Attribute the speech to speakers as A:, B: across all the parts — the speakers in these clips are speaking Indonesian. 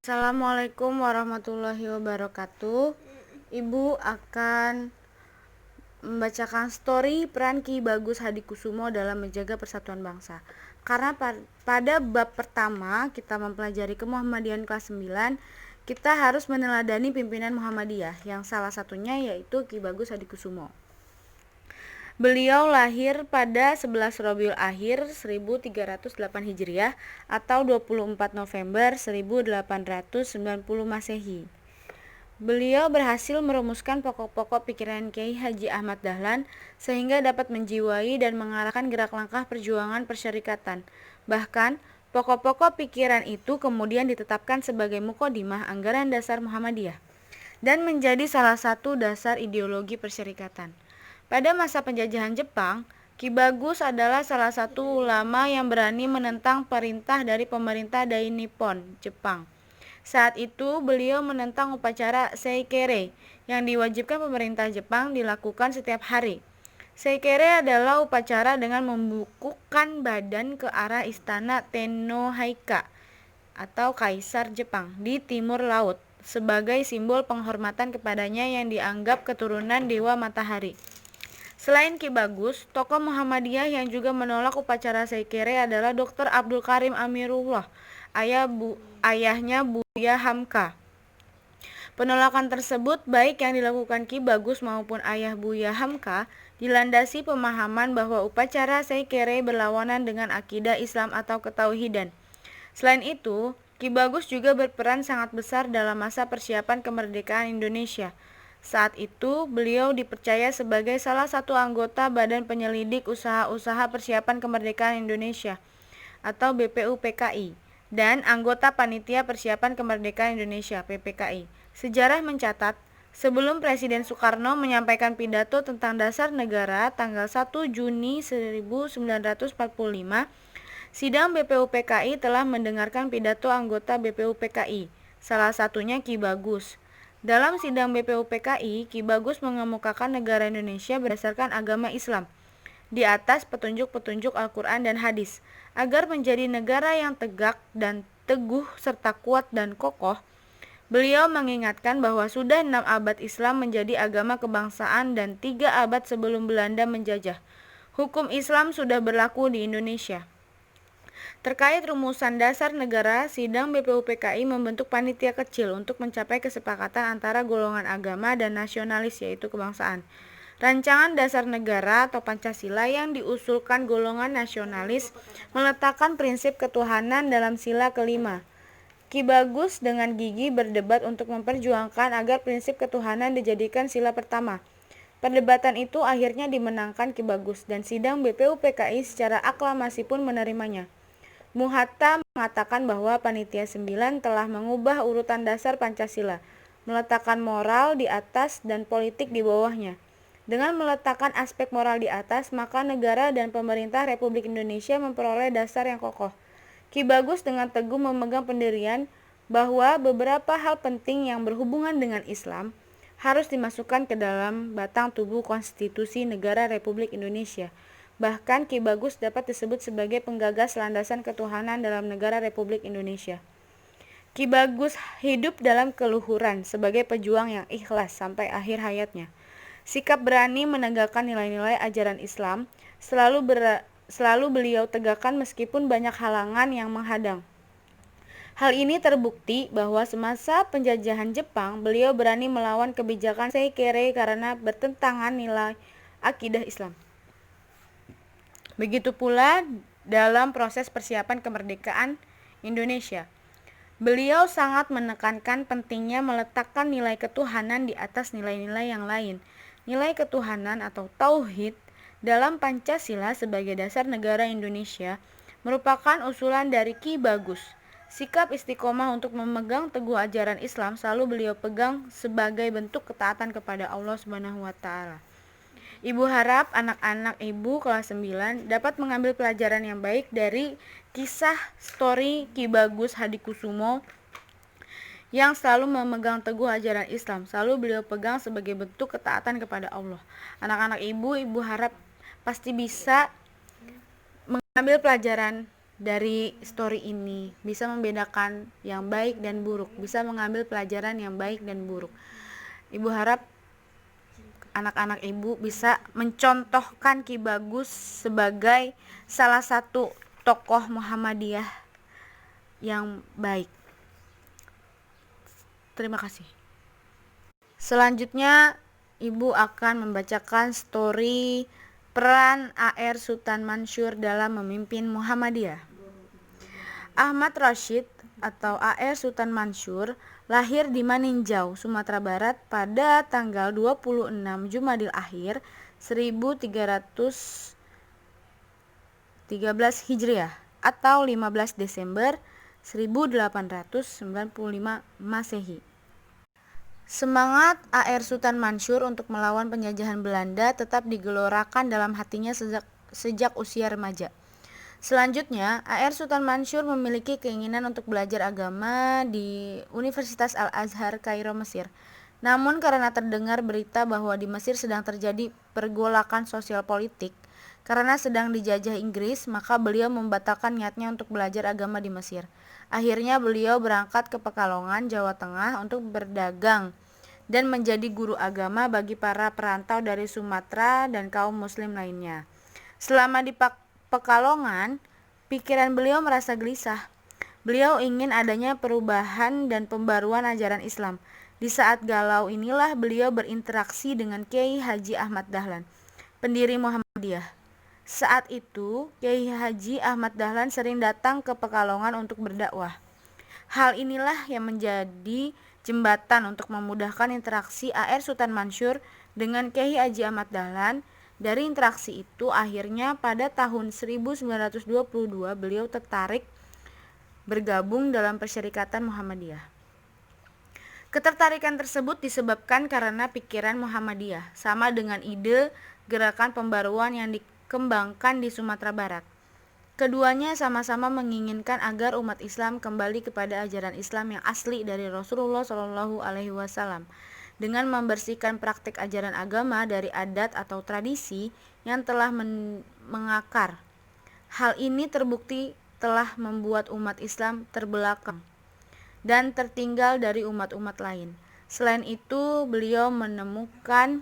A: Assalamualaikum warahmatullahi wabarakatuh. Ibu akan membacakan story peran Ki Bagus Hadikusumo dalam menjaga persatuan bangsa. Karena pada bab pertama kita mempelajari kemuhammadian kelas 9, kita harus meneladani pimpinan Muhammadiyah yang salah satunya yaitu Ki Bagus Hadikusumo. Beliau lahir pada 11 Rabiul Akhir 1308 Hijriah atau 24 November 1890 Masehi. Beliau berhasil merumuskan pokok-pokok pikiran Kiai Haji Ahmad Dahlan sehingga dapat menjiwai dan mengarahkan gerak langkah perjuangan persyarikatan. Bahkan, pokok-pokok pikiran itu kemudian ditetapkan sebagai muqaddimah anggaran dasar Muhammadiyah dan menjadi salah satu dasar ideologi persyarikatan. Pada masa penjajahan Jepang, Ki Bagus adalah salah satu ulama yang berani menentang perintah dari pemerintah Dai Nippon, Jepang. Saat itu, beliau menentang upacara Seikere yang diwajibkan pemerintah Jepang dilakukan setiap hari. Seikere adalah upacara dengan membukukan badan ke arah istana Tennohaika atau Kaisar Jepang di timur laut sebagai simbol penghormatan kepadanya yang dianggap keturunan Dewa Matahari. Selain Ki Bagus, tokoh Muhammadiyah yang juga menolak upacara Seikere adalah Dr. Abdul Karim Amirullah, ayahnya Buya Hamka. Penolakan tersebut baik yang dilakukan Ki Bagus maupun ayah Buya Hamka dilandasi pemahaman bahwa upacara Seikere berlawanan dengan akidah Islam atau ketauhidan. Selain itu, Ki Bagus juga berperan sangat besar dalam masa persiapan kemerdekaan Indonesia. Saat itu, beliau dipercaya sebagai salah satu anggota Badan Penyelidik Usaha-Usaha Persiapan Kemerdekaan Indonesia atau BPUPKI dan anggota Panitia Persiapan Kemerdekaan Indonesia (PPKI). Sejarah mencatat, sebelum Presiden Soekarno menyampaikan pidato tentang dasar negara tanggal 1 Juni 1945, sidang BPUPKI telah mendengarkan pidato anggota BPUPKI, salah satunya Ki Bagus. Dalam sidang BPUPKI, Ki Bagus mengemukakan negara Indonesia berdasarkan agama Islam di atas petunjuk-petunjuk Al-Quran dan hadis. Agar menjadi negara yang tegak dan teguh serta kuat dan kokoh, beliau mengingatkan bahwa sudah 6 abad Islam menjadi agama kebangsaan dan 3 abad sebelum Belanda menjajah. Hukum Islam sudah berlaku di Indonesia. Terkait rumusan dasar negara, sidang BPUPKI membentuk panitia kecil untuk mencapai kesepakatan antara golongan agama dan nasionalis yaitu kebangsaan. Rancangan dasar negara atau Pancasila yang diusulkan golongan nasionalis meletakkan prinsip ketuhanan dalam sila kelima. Ki Bagus dengan gigih berdebat untuk memperjuangkan agar prinsip ketuhanan dijadikan sila pertama. Perdebatan itu akhirnya dimenangkan Ki Bagus dan sidang BPUPKI secara aklamasi pun menerimanya. Muhatta mengatakan bahwa Panitia 9 telah mengubah urutan dasar Pancasila, meletakkan moral di atas dan politik di bawahnya. Dengan meletakkan aspek moral di atas, maka negara dan pemerintah Republik Indonesia memperoleh dasar yang kokoh. Ki Bagus dengan teguh memegang pendirian bahwa beberapa hal penting yang berhubungan dengan Islam harus dimasukkan ke dalam batang tubuh konstitusi negara Republik Indonesia. Bahkan Ki Bagus dapat disebut sebagai penggagas landasan ketuhanan dalam negara Republik Indonesia. Ki Bagus hidup dalam keluhuran sebagai pejuang yang ikhlas sampai akhir hayatnya. Sikap berani menegakkan nilai-nilai ajaran Islam selalu beliau tegakkan meskipun banyak halangan yang menghadang. Hal ini terbukti bahwa semasa penjajahan Jepang, beliau berani melawan kebijakan Seikere karena bertentangan nilai akidah Islam. Begitu pula dalam proses persiapan kemerdekaan Indonesia. Beliau sangat menekankan pentingnya meletakkan nilai ketuhanan di atas nilai-nilai yang lain. Nilai ketuhanan atau tauhid dalam Pancasila sebagai dasar negara Indonesia merupakan usulan dari Ki Bagus. Sikap istiqomah untuk memegang teguh ajaran Islam selalu beliau pegang sebagai bentuk ketaatan kepada Allah Subhanahu wa taala. Ibu harap anak-anak ibu kelas 9 dapat mengambil pelajaran yang baik dari kisah story Ki Bagus Hadikusumo yang selalu memegang teguh ajaran Islam. Selalu beliau pegang sebagai bentuk ketaatan kepada Allah. Anak-anak ibu harap pasti bisa mengambil pelajaran dari story ini, bisa membedakan yang baik dan buruk, bisa mengambil pelajaran yang baik dan buruk. Ibu harap anak-anak ibu bisa mencontohkan Ki Bagus sebagai salah satu tokoh Muhammadiyah yang baik. Terima kasih. Selanjutnya ibu akan membacakan story peran A.R. Sultan Mansur dalam memimpin Muhammadiyah. Ahmad Rashid atau A.R. Sultan Mansur lahir di Maninjau, Sumatera Barat pada tanggal 26 Jumadil Akhir 1313 Hijriah atau 15 Desember 1895 Masehi. Semangat A.R. Sultan Mansur untuk melawan penjajahan Belanda tetap digelorakan dalam hatinya sejak usia remaja. Selanjutnya, A.R. Sultan Mansur memiliki keinginan untuk belajar agama di Universitas Al-Azhar, Kairo, Mesir. Namun karena terdengar berita bahwa di Mesir sedang terjadi pergolakan sosial politik karena sedang dijajah Inggris, maka beliau membatalkan niatnya untuk belajar agama di Mesir. Akhirnya beliau berangkat ke Pekalongan, Jawa Tengah untuk berdagang dan menjadi guru agama bagi para perantau dari Sumatera dan kaum muslim lainnya. Selama di Pekalongan, pikiran beliau merasa gelisah. Beliau ingin adanya perubahan dan pembaruan ajaran Islam. Di saat galau inilah beliau berinteraksi dengan Kiai Haji Ahmad Dahlan, pendiri Muhammadiyah. Saat itu, Kiai Haji Ahmad Dahlan sering datang ke Pekalongan untuk berdakwah. Hal inilah yang menjadi jembatan untuk memudahkan interaksi A.R. Sultan Mansur dengan Kiai Haji Ahmad Dahlan. Dari interaksi itu, akhirnya pada tahun 1922 beliau tertarik bergabung dalam Persyarikatan Muhammadiyah. Ketertarikan tersebut disebabkan karena pikiran Muhammadiyah sama dengan ide gerakan pembaruan yang dikembangkan di Sumatera Barat. Keduanya sama-sama menginginkan agar umat Islam kembali kepada ajaran Islam yang asli dari Rasulullah Shallallahu Alaihi Wasallam dengan membersihkan praktik ajaran agama dari adat atau tradisi yang telah mengakar. Hal ini terbukti telah membuat umat Islam terbelakang dan tertinggal dari umat-umat lain. Selain itu, beliau menemukan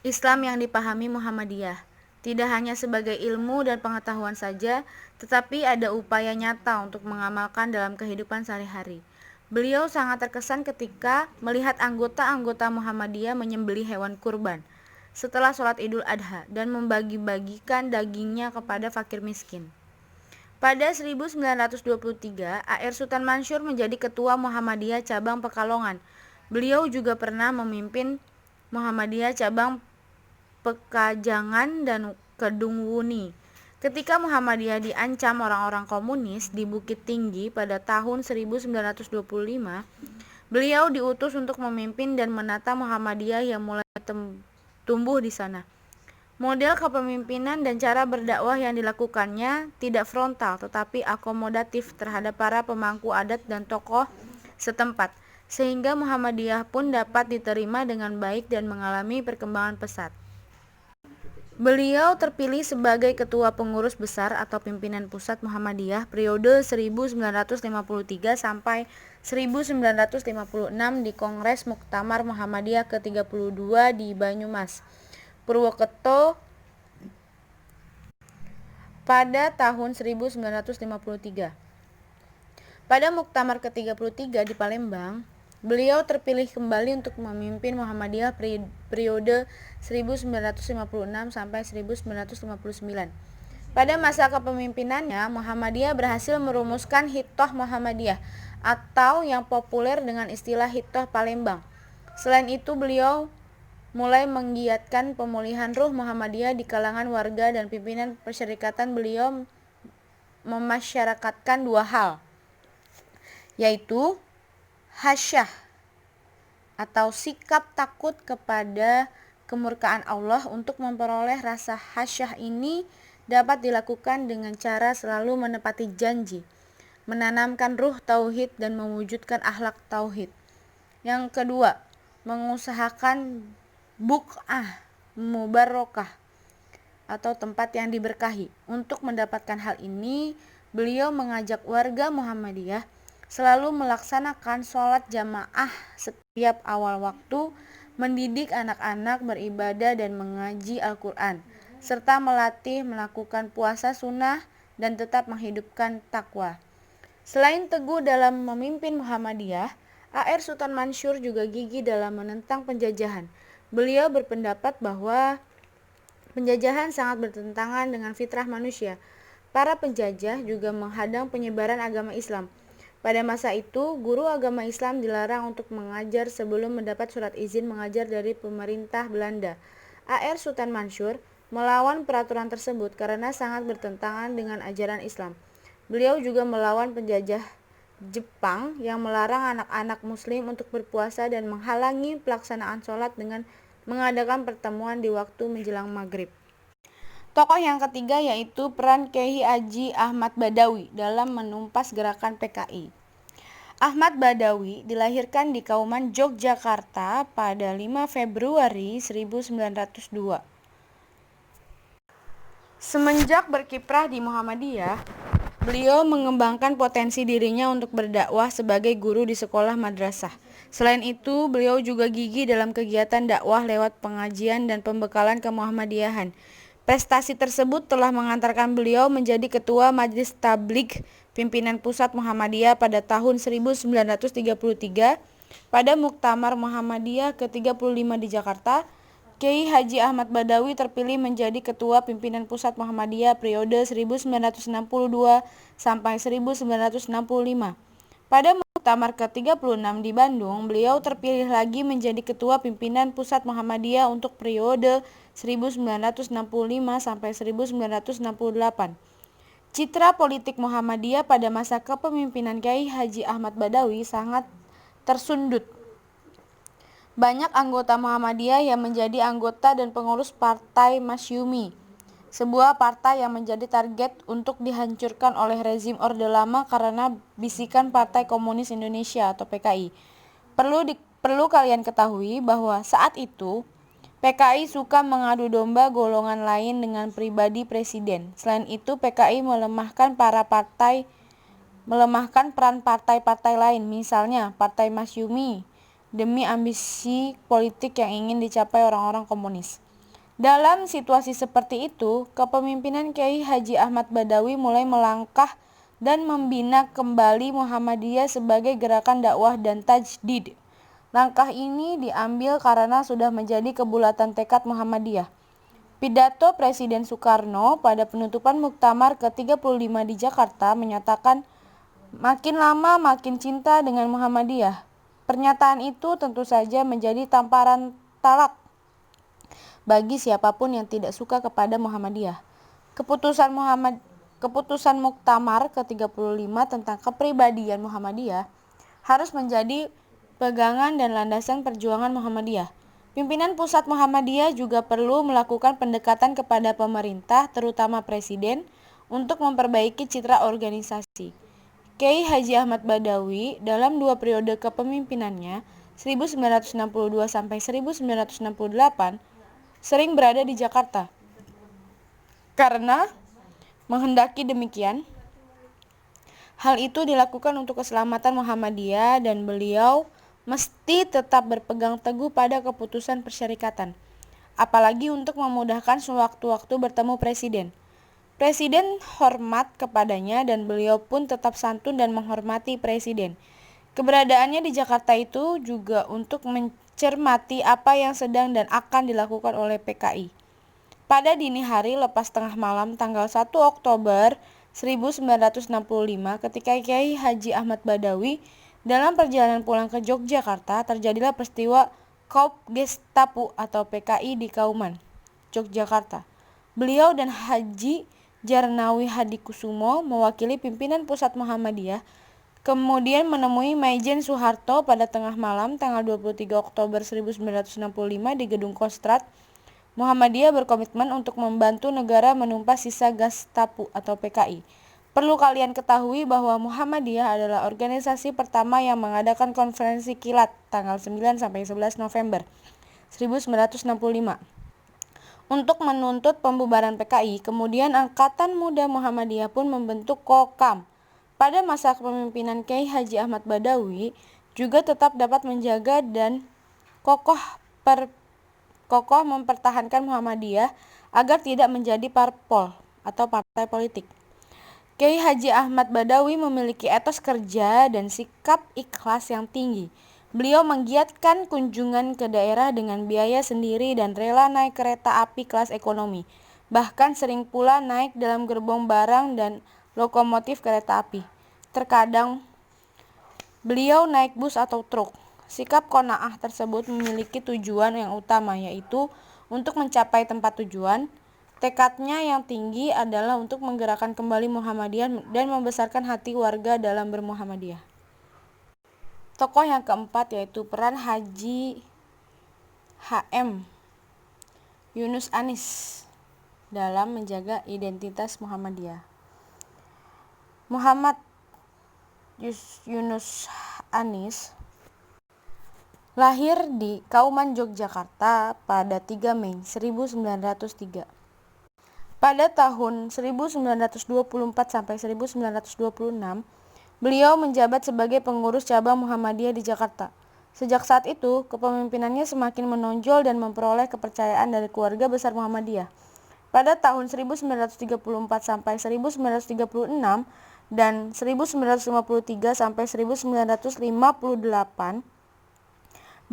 A: Islam yang dipahami Muhammadiyah tidak hanya sebagai ilmu dan pengetahuan saja, tetapi ada upaya nyata untuk mengamalkan dalam kehidupan sehari-hari. Beliau sangat terkesan ketika melihat anggota-anggota Muhammadiyah menyembelih hewan kurban setelah sholat Idul Adha dan membagi-bagikan dagingnya kepada fakir miskin. Pada 1923, A.R. Sultan Mansur menjadi ketua Muhammadiyah cabang Pekalongan. Beliau juga pernah memimpin Muhammadiyah cabang Pekajangan dan Kedungwuni. Ketika Muhammadiyah diancam orang-orang komunis di Bukit Tinggi pada tahun 1925, beliau diutus untuk memimpin dan menata Muhammadiyah yang mulai tumbuh di sana. Model kepemimpinan dan cara berdakwah yang dilakukannya tidak frontal tetapi akomodatif terhadap para pemangku adat dan tokoh setempat, sehingga Muhammadiyah pun dapat diterima dengan baik dan mengalami perkembangan pesat. Beliau terpilih sebagai Ketua Pengurus Besar atau Pimpinan Pusat Muhammadiyah periode 1953 sampai 1956 di Kongres Muktamar Muhammadiyah ke-32 di Banyumas, Purwokerto pada tahun 1953. Pada Muktamar ke-33 di Palembang, beliau terpilih kembali untuk memimpin Muhammadiyah periode 1956 sampai 1959. Pada masa kepemimpinannya, Muhammadiyah berhasil merumuskan Hitoh Muhammadiyah atau yang populer dengan istilah Hitoh Palembang. Selain itu, beliau mulai menggiatkan pemulihan ruh Muhammadiyah di kalangan warga dan pimpinan persyarikatan. Beliau memasyarakatkan dua hal, yaitu khasyah atau sikap takut kepada kemurkaan Allah. Untuk memperoleh rasa khasyah ini dapat dilakukan dengan cara selalu menepati janji, menanamkan ruh tauhid dan mewujudkan akhlak tauhid. Yang kedua, mengusahakan buk'ah mubarokah atau tempat yang diberkahi. Untuk mendapatkan hal ini, beliau mengajak warga Muhammadiyah selalu melaksanakan sholat jamaah setiap awal waktu, mendidik anak-anak beribadah dan mengaji Al-Quran, serta melatih melakukan puasa sunnah dan tetap menghidupkan takwa. Selain teguh dalam memimpin Muhammadiyah, A.R. Sultan Mansur juga gigih dalam menentang penjajahan. Beliau berpendapat bahwa penjajahan sangat bertentangan dengan fitrah manusia. Para penjajah juga menghadang penyebaran agama Islam. Pada masa itu, guru agama Islam dilarang untuk mengajar sebelum mendapat surat izin mengajar dari pemerintah Belanda. A.R. Sultan Mansur melawan peraturan tersebut karena sangat bertentangan dengan ajaran Islam. Beliau juga melawan penjajah Jepang yang melarang anak-anak muslim untuk berpuasa dan menghalangi pelaksanaan sholat dengan mengadakan pertemuan di waktu menjelang maghrib. Tokoh yang ketiga yaitu peran Kyai Haji Ahmad Badawi dalam menumpas gerakan PKI. Ahmad Badawi dilahirkan di Kauman, Yogyakarta pada 5 Februari 1902. Semenjak berkiprah di Muhammadiyah, beliau mengembangkan potensi dirinya untuk berdakwah sebagai guru di sekolah madrasah. Selain itu, beliau juga gigih dalam kegiatan dakwah lewat pengajian dan pembekalan kemuhammadiyahan. Prestasi tersebut telah mengantarkan beliau menjadi ketua Majelis Tabligh Pimpinan Pusat Muhammadiyah pada tahun 1933. Pada Muktamar Muhammadiyah ke-35 di Jakarta, Kyai Haji Ahmad Badawi terpilih menjadi Ketua Pimpinan Pusat Muhammadiyah periode 1962 sampai 1965. Pada Muktamar ke-36 di Bandung, beliau terpilih lagi menjadi Ketua Pimpinan Pusat Muhammadiyah untuk periode 1965 sampai 1968. Citra politik Muhammadiyah pada masa kepemimpinan Kyai Haji Ahmad Badawi sangat tersundut. Banyak anggota Muhammadiyah yang menjadi anggota dan pengurus Partai Masyumi, sebuah partai yang menjadi target untuk dihancurkan oleh rezim Orde Lama karena bisikan Partai Komunis Indonesia atau PKI. Perlu kalian ketahui bahwa saat itu PKI suka mengadu domba golongan lain dengan pribadi presiden. Selain itu, PKI melemahkan peran partai-partai lain, misalnya Partai Masyumi, demi ambisi politik yang ingin dicapai orang-orang komunis. Dalam situasi seperti itu, kepemimpinan Kyai Haji Ahmad Badawi mulai melangkah dan membina kembali Muhammadiyah sebagai gerakan dakwah dan tajdid. Langkah ini diambil karena sudah menjadi kebulatan tekad Muhammadiyah. Pidato Presiden Soekarno pada penutupan Muktamar ke-35 di Jakarta menyatakan, "Makin lama makin cinta dengan Muhammadiyah." Pernyataan itu tentu saja menjadi tamparan talak bagi siapapun yang tidak suka kepada Muhammadiyah. Keputusan Muktamar ke-35 tentang kepribadian Muhammadiyah harus menjadi pegangan dan landasan perjuangan Muhammadiyah. Pimpinan pusat Muhammadiyah juga perlu melakukan pendekatan kepada pemerintah, terutama presiden, untuk memperbaiki citra organisasi. Kyai Haji Ahmad Badawi dalam dua periode kepemimpinannya 1962 sampai 1968 sering berada di Jakarta. Karena menghendaki demikian, hal itu dilakukan untuk keselamatan Muhammadiyah dan beliau mesti tetap berpegang teguh pada keputusan persyarikatan, apalagi untuk memudahkan sewaktu-waktu bertemu presiden. Presiden hormat kepadanya dan beliau pun tetap santun dan menghormati presiden. Keberadaannya di Jakarta itu juga untuk mencermati apa yang sedang dan akan dilakukan oleh PKI. Pada dini hari lepas tengah malam tanggal 1 Oktober 1965 ketika Kyai Haji Ahmad Badawi dalam perjalanan pulang ke Yogyakarta terjadilah peristiwa Kaup Gestapu atau PKI di Kauman, Yogyakarta. Beliau dan Haji Jarnawi Hadikusumo mewakili pimpinan pusat Muhammadiyah kemudian menemui Maijen Soeharto pada tengah malam tanggal 23 Oktober 1965 di Gedung Kostrad. Muhammadiyah berkomitmen untuk membantu negara menumpas sisa Gestapu atau PKI. Perlu kalian ketahui bahwa Muhammadiyah adalah organisasi pertama yang mengadakan konferensi kilat tanggal 9 sampai 11 November 1965. untuk menuntut pembubaran PKI. Kemudian Angkatan Muda Muhammadiyah pun membentuk Kokam. Pada masa kepemimpinan Kiai Haji Ahmad Badawi juga tetap dapat menjaga dan kokoh mempertahankan Muhammadiyah agar tidak menjadi parpol atau partai politik. Kiai Haji Ahmad Badawi memiliki etos kerja dan sikap ikhlas yang tinggi. Beliau menggiatkan kunjungan ke daerah dengan biaya sendiri dan rela naik kereta api kelas ekonomi. Bahkan sering pula naik dalam gerbong barang dan lokomotif kereta api. Terkadang beliau naik bus atau truk. Sikap qanaah tersebut memiliki tujuan yang utama, yaitu untuk mencapai tempat tujuan. Tekadnya yang tinggi adalah untuk menggerakkan kembali Muhammadiyah dan membesarkan hati warga dalam bermuhammadiyah. Tokoh yang keempat yaitu peran Haji HM Yunus Anis dalam menjaga identitas Muhammadiyah. Muhammad Yunus Anis lahir di Kauman, Yogyakarta pada 3 Mei 1903. Pada tahun 1924 sampai 1926, beliau menjabat sebagai pengurus cabang Muhammadiyah di Jakarta. Sejak saat itu, kepemimpinannya semakin menonjol dan memperoleh kepercayaan dari keluarga besar Muhammadiyah. Pada tahun 1934 sampai 1936 dan 1953 sampai 1958,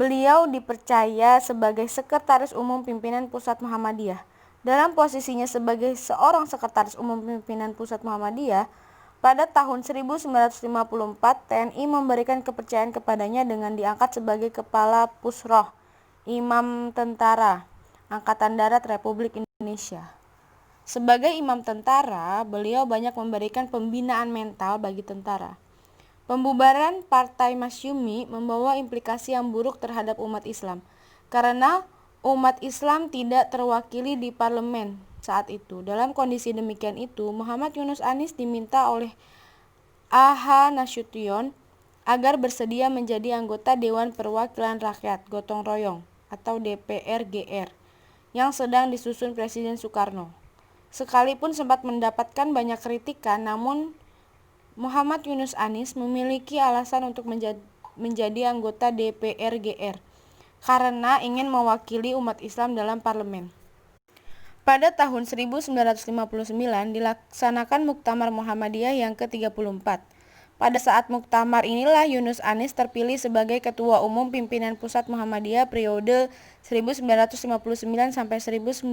A: beliau dipercaya sebagai Sekretaris Umum Pimpinan Pusat Muhammadiyah. Dalam posisinya sebagai seorang Sekretaris Umum Pimpinan Pusat Muhammadiyah, pada tahun 1954 TNI memberikan kepercayaan kepadanya dengan diangkat sebagai Kepala Pusroh, Imam Tentara, Angkatan Darat Republik Indonesia. Sebagai imam tentara, beliau banyak memberikan pembinaan mental bagi tentara. Pembubaran Partai Masyumi membawa implikasi yang buruk terhadap umat Islam, karena umat Islam tidak terwakili di parlemen saat itu. Dalam kondisi demikian itu, Muhammad Yunus Anis diminta oleh A.H. Nasution agar bersedia menjadi anggota Dewan Perwakilan Rakyat Gotong Royong atau DPR-GR yang sedang disusun Presiden Soekarno. Sekalipun sempat mendapatkan banyak kritikan, namun Muhammad Yunus Anis memiliki alasan untuk menjadi anggota DPR-GR karena ingin mewakili umat Islam dalam parlemen. Pada tahun 1959 dilaksanakan Muktamar Muhammadiyah yang ke-34. Pada saat muktamar inilah Yunus Anis terpilih sebagai Ketua Umum Pimpinan Pusat Muhammadiyah periode 1959 sampai 1962.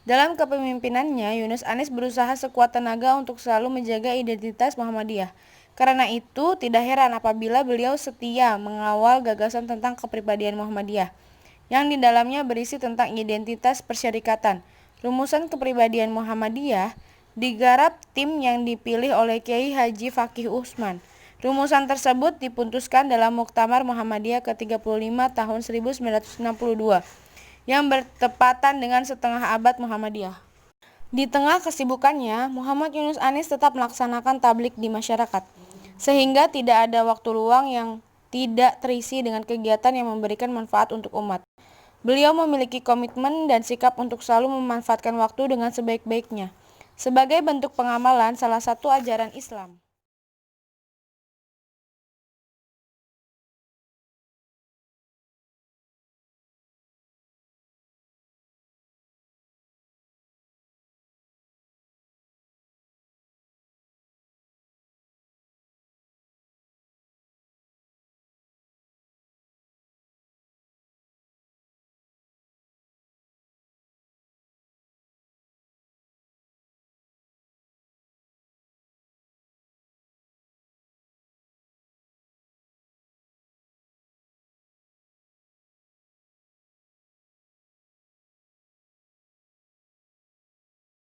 A: Dalam kepemimpinannya, Yunus Anis berusaha sekuat tenaga untuk selalu menjaga identitas Muhammadiyah. Karena itu, tidak heran apabila beliau setia mengawal gagasan tentang kepribadian Muhammadiyah, yang di dalamnya berisi tentang identitas persyarikatan. Rumusan kepribadian Muhammadiyah digarap tim yang dipilih oleh Kiai Haji Fakih Usman. Rumusan tersebut diputuskan dalam Muktamar Muhammadiyah ke-35 tahun 1962, yang bertepatan dengan setengah abad Muhammadiyah. Di tengah kesibukannya, Muhammad Yunus Anis tetap melaksanakan tablik di masyarakat, sehingga tidak ada waktu luang yang tidak terisi dengan kegiatan yang memberikan manfaat untuk umat. Beliau memiliki komitmen dan sikap untuk selalu memanfaatkan waktu dengan sebaik-baiknya. Sebagai bentuk pengamalan salah satu ajaran Islam,